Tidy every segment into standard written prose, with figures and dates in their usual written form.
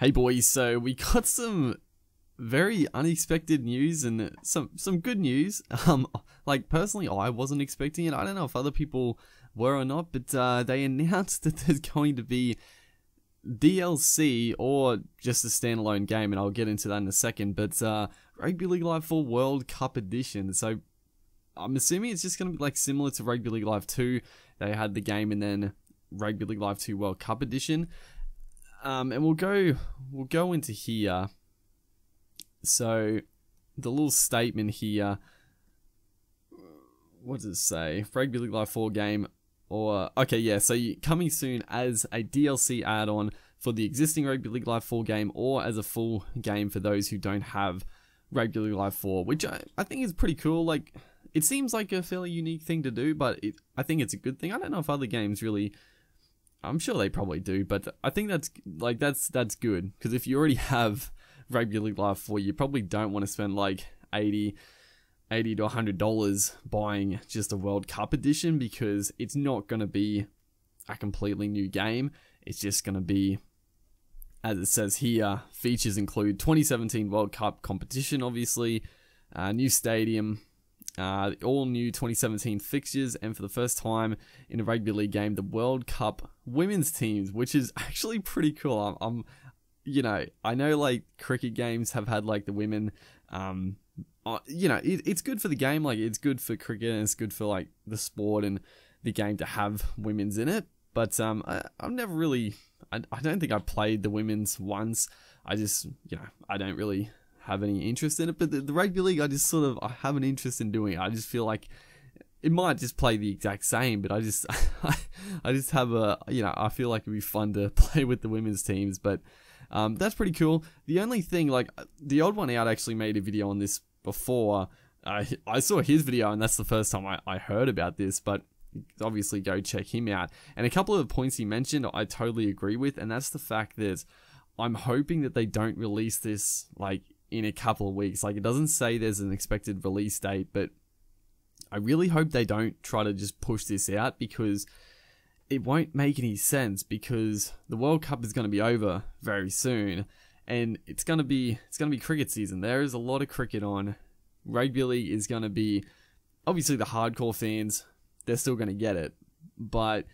Hey boys, so we got some very unexpected news and some good news. Like personally, I wasn't expecting it. I don't know if other people were or not, but they announced that there's going to be DLC or just a standalone game, and I'll get into that in a second. But Rugby League Live 4 World Cup Edition. So I'm assuming it's just going to be like similar to Rugby League Live 2. They had the game and then Rugby League Live 2 World Cup Edition. And we'll go into here. So the little statement here, what does it say? Rugby League Live 4 game, or okay, yeah. So coming soon as a DLC add-on for the existing Rugby League Live 4 game, or as a full game for those who don't have Rugby League Live 4, which I think is pretty cool. Like, it seems like a fairly unique thing to do, but I think it's a good thing. I don't know if other games really. I'm sure they probably do, but I think that's good, because if you already have Rugby League Live 4, you probably don't want to spend like $80 to $100 buying just a World Cup edition, because it's not going to be a completely new game. It's just going to be, as it says here, features include 2017 World Cup competition, obviously, new stadium, all new 2017 fixtures, and for the first time in a rugby league game, the World Cup women's teams, which is actually pretty cool. I know like cricket games have had like the women, it's good for the game, like it's good for cricket and it's good for like the sport and the game to have women's in it. But I've never really, I don't think I played the women's once. I just, I don't really have any interest in it, but the rugby league, I have an interest in doing it. I just feel like it might just play the exact same, but I just have I feel like it'd be fun to play with the women's teams. But that's pretty cool. The only thing, like, the Odd One Out actually made a video on this before. I saw his video, and that's the first time I heard about this, but obviously go check him out. And a couple of the points he mentioned I totally agree with, and that's the fact that I'm hoping that they don't release this like in a couple of weeks. Like, it doesn't say there's an expected release date, but I really hope they don't try to just push this out, because it won't make any sense, because the World Cup is going to be over very soon, and it's going to be cricket season. There is a lot of cricket on. Rugby league is going to be, obviously the hardcore fans, they're still going to get it, but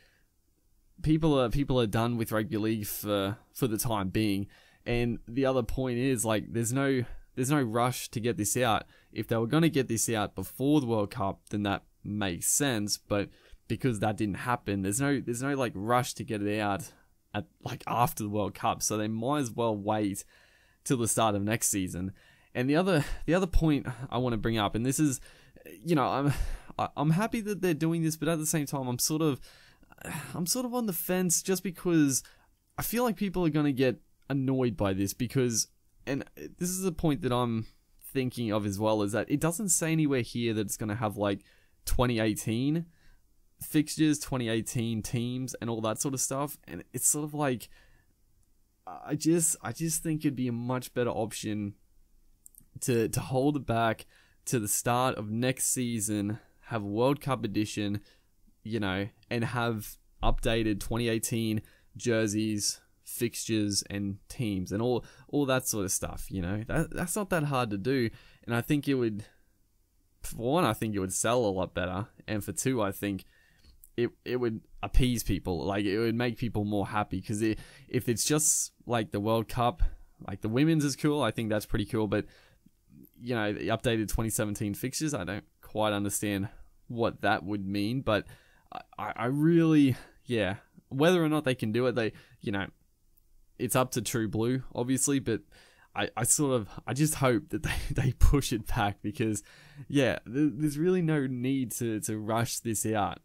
people are done with rugby league for the time being. And the other point is, like, there's no rush to get this out. If they were going to get this out before the World Cup, then that makes sense. But because that didn't happen, there's no like rush to get it out at like after the World Cup. So they might as well wait till the start of next season. And the other point I want to bring up, and this is, I'm happy that they're doing this, but at the same time, I'm sort of on the fence, just because I feel like people are going to get annoyed by this, because, and this is a point that I'm thinking of as well, is that it doesn't say anywhere here that it's going to have like 2018 fixtures, 2018 teams, and all that sort of stuff. And it's sort of like, I just think it'd be a much better option to hold it back to the start of next season, have a World Cup edition, and have updated 2018 jerseys, fixtures, and teams, and all that sort of stuff. That's not that hard to do, and I think it would, for one, I think it would sell a lot better, and for two, I think it would appease people. Like, it would make people more happy, because if it's just like the World Cup, like the women's is cool, I think that's pretty cool, but the updated 2017 fixtures, I don't quite understand what that would mean. But I really, whether or not they can do it, it's up to True Blue, obviously, but I just hope that they push it back, because there's really no need to rush this out.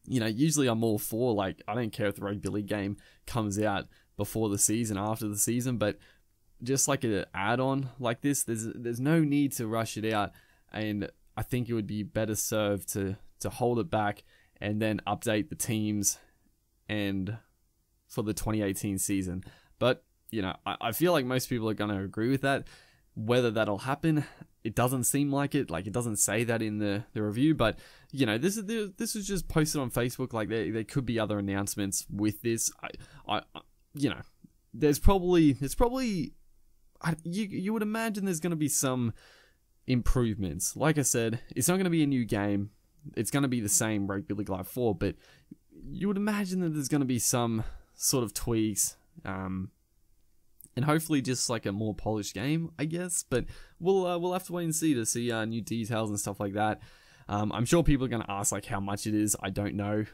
Usually I'm all for, like, I don't care if the rugby league game comes out before the season, after the season, but just like an add-on like this, there's no need to rush it out, and I think it would be better served to hold it back and then update the teams and for the 2018 season. But I feel like most people are going to agree with that. Whether that'll happen, it doesn't seem like it. Like, it doesn't say that in the review, but this is just posted on Facebook. Like, there could be other announcements with this. there's probably you would imagine there's going to be some improvements. Like I said, it's not going to be a new game. It's going to be the same Rugby League Live 4, but you would imagine that there's going to be some sort of tweaks, and hopefully just like a more polished game, I guess. But we'll have to wait and see to see new details and stuff like that. I'm sure people are going to ask like how much it is. I don't know.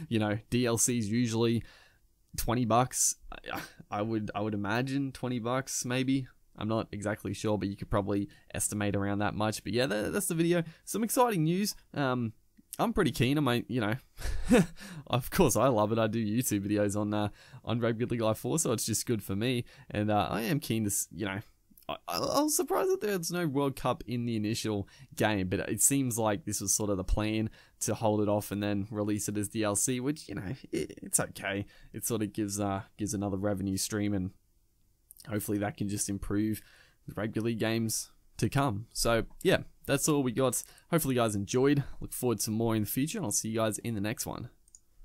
You know, DLC is usually $20. I would imagine $20 maybe. I'm not exactly sure, but you could probably estimate around that much. But yeah, that's the video. Some exciting news. I'm pretty keen. I might, you know, of course I love it. I do YouTube videos on Rugby League Live 4, so it's just good for me. And I am keen to, you know, I was surprised that there's no World Cup in the initial game, but it seems like this was sort of the plan to hold it off and then release it as DLC, which, you know, it's okay. It sort of gives another revenue stream, and hopefully that can just improve the Rugby League games to come. So yeah, that's all we got. Hopefully you guys enjoyed. Look forward to more in the future, and I'll see you guys in the next one.